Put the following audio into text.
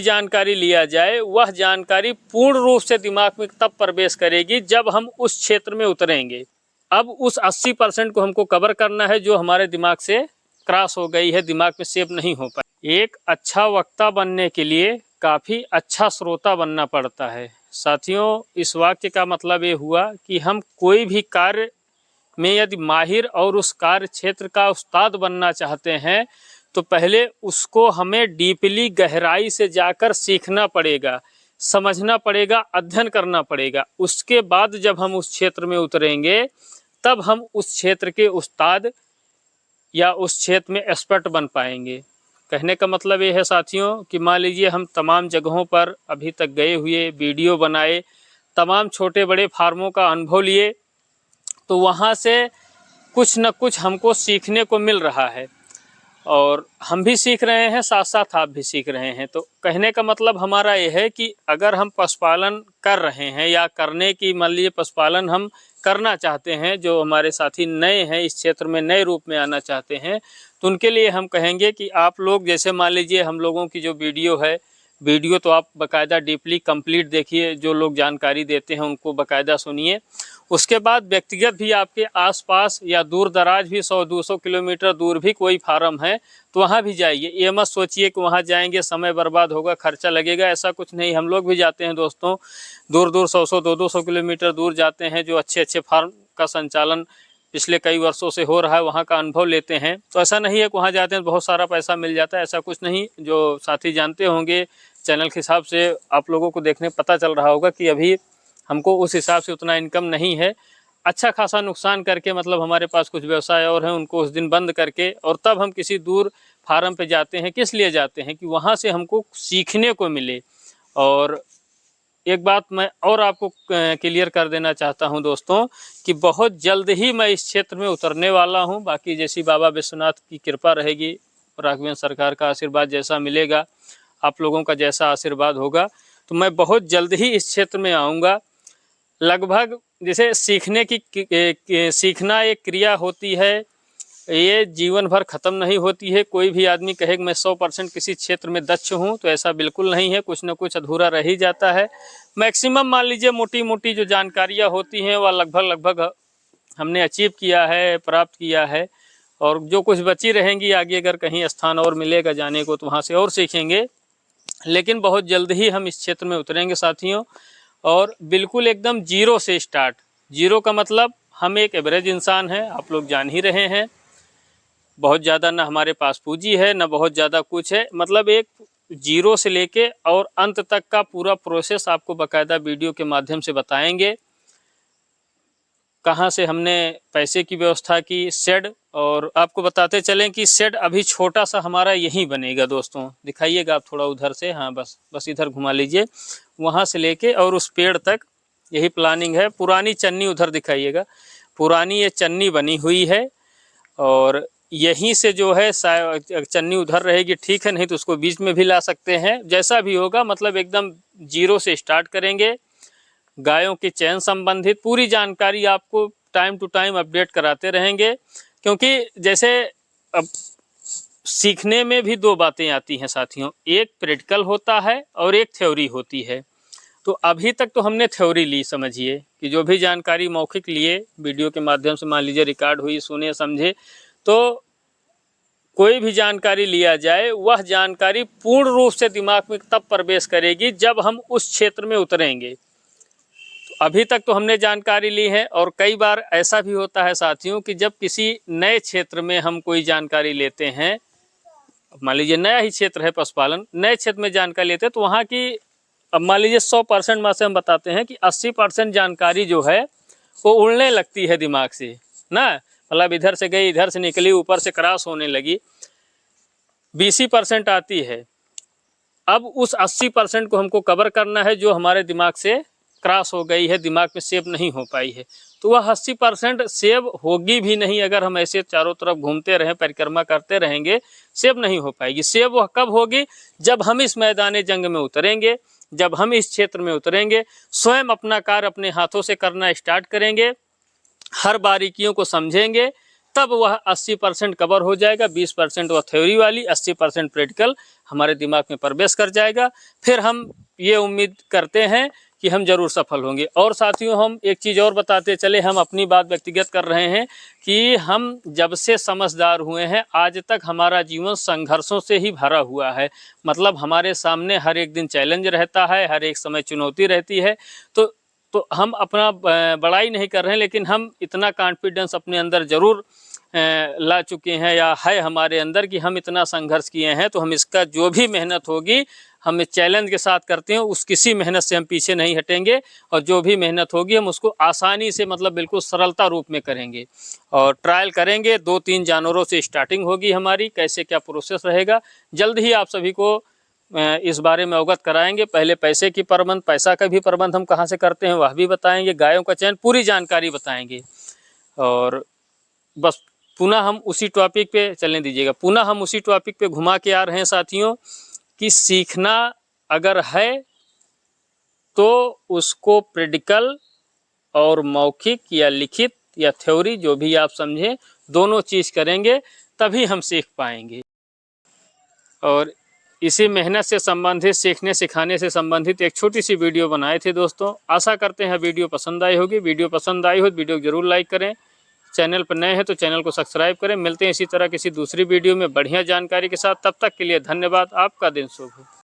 जानकारी लिया जाए वह जानकारी पूर्ण रूप से दिमाग में तब प्रवेश करेगी जब हम उस क्षेत्र में उतरेंगे। अब उस 80% को हमको कवर करना है जो हमारे दिमाग से क्रॉस हो गई है, दिमाग में सेव नहीं हो पाई। एक अच्छा वक्ता बनने के लिए काफ़ी अच्छा श्रोता बनना पड़ता है। साथियों, इस वाक्य का मतलब ये हुआ कि हम कोई भी कार्य में यदि माहिर और उस कार्य क्षेत्र का उस्ताद बनना चाहते हैं तो पहले उसको हमें डीपली गहराई से जाकर सीखना पड़ेगा, समझना पड़ेगा, अध्ययन करना पड़ेगा। उसके बाद जब हम उस क्षेत्र में उतरेंगे तब हम उस क्षेत्र के उस्ताद या उस क्षेत्र में एक्सपर्ट बन पाएंगे। कहने का मतलब ये है साथियों कि मान लीजिए हम तमाम जगहों पर अभी तक गए हुए, वीडियो बनाए, तमाम छोटे बड़े फार्मों का अनुभव लिए, तो वहाँ से कुछ न कुछ हमको सीखने को मिल रहा है और हम भी सीख रहे हैं, साथ साथ आप भी सीख रहे हैं। तो कहने का मतलब हमारा ये है कि अगर हम पशुपालन कर रहे हैं या करने की मान लीजिए पशुपालन हम करना चाहते हैं, जो हमारे साथी नए हैं इस क्षेत्र में, नए रूप में आना चाहते हैं, तो उनके लिए हम कहेंगे कि आप लोग जैसे मान लीजिए हम लोगों की जो वीडियो है, वीडियो तो आप बाकायदा डीपली कंप्लीट देखिए, जो लोग जानकारी देते हैं उनको बाकायदा सुनिए। उसके बाद व्यक्तिगत भी आपके आसपास या दूर दराज भी 100-200 किलोमीटर दूर भी कोई फार्म है तो वहाँ भी जाइए। ये मत सोचिए कि वहाँ जाएंगे समय बर्बाद होगा, खर्चा लगेगा, ऐसा कुछ नहीं। हम लोग भी जाते हैं दोस्तों, दूर दूर 100-100, 200-200 किलोमीटर दूर जाते हैं, जो अच्छे अच्छे फार्म का संचालन पिछले कई वर्षों से हो रहा है वहाँ का अनुभव लेते हैं। तो ऐसा नहीं है कि वहाँ जाते हैं तो बहुत सारा पैसा मिल जाता है, ऐसा कुछ नहीं। जो साथी जानते होंगे चैनल के हिसाब से आप लोगों को देखने पता चल रहा होगा कि अभी हमको उस हिसाब से उतना इनकम नहीं है। अच्छा खासा नुकसान करके, मतलब हमारे पास कुछ व्यवसाय और हैं उनको उस दिन बंद करके, और तब हम किसी दूर फार्म पे जाते हैं। किस लिए जाते हैं? कि वहाँ से हमको सीखने को मिले। और एक बात मैं और आपको क्लियर कर देना चाहता हूं दोस्तों कि बहुत जल्द ही मैं इस क्षेत्र में उतरने वाला हूं। बाकी जैसी बाबा विश्वनाथ की कृपा रहेगी, राघवेंद्र सरकार का आशीर्वाद जैसा मिलेगा, आप लोगों का जैसा आशीर्वाद होगा, तो मैं बहुत जल्द ही इस क्षेत्र में आऊँगा। लगभग जैसे सीखना एक क्रिया होती है, ये जीवन भर ख़त्म नहीं होती है। कोई भी आदमी कहे कि मैं 100% किसी क्षेत्र में दक्ष हूँ तो ऐसा बिल्कुल नहीं है, कुछ न कुछ अधूरा रह ही जाता है। मैक्सिमम मान लीजिए मोटी मोटी जो जानकारियाँ होती हैं वह लगभग हमने अचीव किया है, प्राप्त किया है, और जो कुछ बची रहेंगी आगे अगर कहीं स्थान और मिलेगा जाने को तो वहाँ से और सीखेंगे। लेकिन बहुत जल्द ही हम इस क्षेत्र में उतरेंगे साथियों, और बिल्कुल एकदम जीरो से स्टार्ट। जीरो का मतलब हम एक एवरेज इंसान हैं, आप लोग जान ही रहे हैं। बहुत ज़्यादा ना हमारे पास पूंजी है, ना बहुत ज़्यादा कुछ है। मतलब एक जीरो से लेके और अंत तक का पूरा प्रोसेस आपको बाकायदा वीडियो के माध्यम से बताएंगे। कहाँ से हमने पैसे की व्यवस्था की, शेड, और आपको बताते चलें कि शेड अभी छोटा सा हमारा यहीं बनेगा दोस्तों। दिखाइएगा आप थोड़ा उधर से, हाँ बस इधर घुमा लीजिए, वहाँ से लेके और उस पेड़ तक यही प्लानिंग है। पुरानी चन्नी उधर दिखाइएगा, पुरानी ये चन्नी बनी हुई है, और यहीं से जो है चन्नी उधर रहेगी, ठीक है, नहीं तो उसको बीच में भी ला सकते हैं, जैसा भी होगा। मतलब एकदम जीरो से स्टार्ट करेंगे। गायों के चयन संबंधित पूरी जानकारी आपको टाइम टू टाइम अपडेट कराते रहेंगे, क्योंकि जैसे अब सीखने में भी दो बातें आती हैं साथियों, एक प्रैक्टिकल होता है और एक थ्योरी होती है। तो अभी तक तो हमने थ्योरी ली, समझिए कि जो भी जानकारी मौखिक लिए, वीडियो के माध्यम से मान लीजिए रिकॉर्ड हुई, सुने समझे, तो कोई भी जानकारी लिया जाए वह जानकारी पूर्ण रूप से दिमाग में तब प्रवेश करेगी जब हम उस क्षेत्र में उतरेंगे। तो अभी तक तो हमने जानकारी ली है, और कई बार ऐसा भी होता है साथियों कि जब किसी नए क्षेत्र में हम कोई जानकारी लेते हैं, मान लीजिए नया ही क्षेत्र है पशुपालन, नए क्षेत्र में जानकारी लेते हैं, तो वहाँ की अब मान लीजिए 100% में से हम बताते हैं कि 80% जानकारी जो है वो उड़ने लगती है दिमाग से ना। मतलब इधर से गई, इधर से निकली, ऊपर से क्रॉस होने लगी, 20% आती है। अब उस 80% को हमको कवर करना है जो हमारे दिमाग से क्रॉस हो गई है, दिमाग में सेव नहीं हो पाई है। तो वह 80% सेव होगी भी नहीं अगर हम ऐसे चारों तरफ घूमते रहें, परिक्रमा करते रहेंगे, सेव नहीं हो पाएगी। सेव वह कब होगी? जब हम इस मैदान जंग में उतरेंगे, जब हम इस क्षेत्र में उतरेंगे, स्वयं अपना कार्य अपने हाथों से करना स्टार्ट करेंगे, हर बारीकियों को समझेंगे, तब वह 80% कवर हो जाएगा। 20% वह थ्योरी वाली, 80% प्रैक्टिकल हमारे दिमाग में प्रवेश कर जाएगा। फिर हम ये उम्मीद करते हैं कि हम जरूर सफल होंगे। और साथियों, हम एक चीज़ और बताते चले, हम अपनी बात व्यक्तिगत कर रहे हैं कि हम जब से समझदार हुए हैं आज तक हमारा जीवन संघर्षों से ही भरा हुआ है। मतलब हमारे सामने हर एक दिन चैलेंज रहता है, हर एक समय चुनौती रहती है। तो हम अपना बड़ाई नहीं कर रहे हैं, लेकिन हम इतना कॉन्फिडेंस अपने अंदर ज़रूर ला चुके हैं या है हमारे अंदर कि हम इतना संघर्ष किए हैं, तो हम इसका जो भी मेहनत होगी हम इस चैलेंज के साथ करते हैं, उस किसी मेहनत से हम पीछे नहीं हटेंगे। और जो भी मेहनत होगी हम उसको आसानी से, मतलब बिल्कुल सरलता रूप में करेंगे और ट्रायल करेंगे। 2-3 जानवरों से स्टार्टिंग होगी हमारी, कैसे क्या प्रोसेस रहेगा जल्द ही आप सभी को इस बारे में अवगत कराएंगे। पहले पैसे की प्रबंध, पैसा का भी प्रबंध हम कहाँ से करते हैं वह भी बताएंगे, गायों का चयन, पूरी जानकारी बताएंगे। और बस पुनः हम उसी टॉपिक पे चलने दीजिएगा, पुनः हम उसी टॉपिक पे घुमा के आ रहे हैं साथियों कि सीखना अगर है तो उसको प्रैक्टिकल और मौखिक या लिखित या थ्योरी जो भी आप समझें, दोनों चीज़ करेंगे तभी हम सीख पाएंगे। और इसी मेहनत से संबंधित, सीखने सिखाने से संबंधित एक छोटी सी वीडियो बनाए थे दोस्तों। आशा करते हैं वीडियो पसंद आई होगी। वीडियो पसंद आई हो तो वीडियो ज़रूर लाइक करें, चैनल पर नए हैं तो चैनल को सब्सक्राइब करें। मिलते हैं इसी तरह किसी दूसरी वीडियो में बढ़िया जानकारी के साथ। तब तक के लिए धन्यवाद। आपका दिन शुभ हो।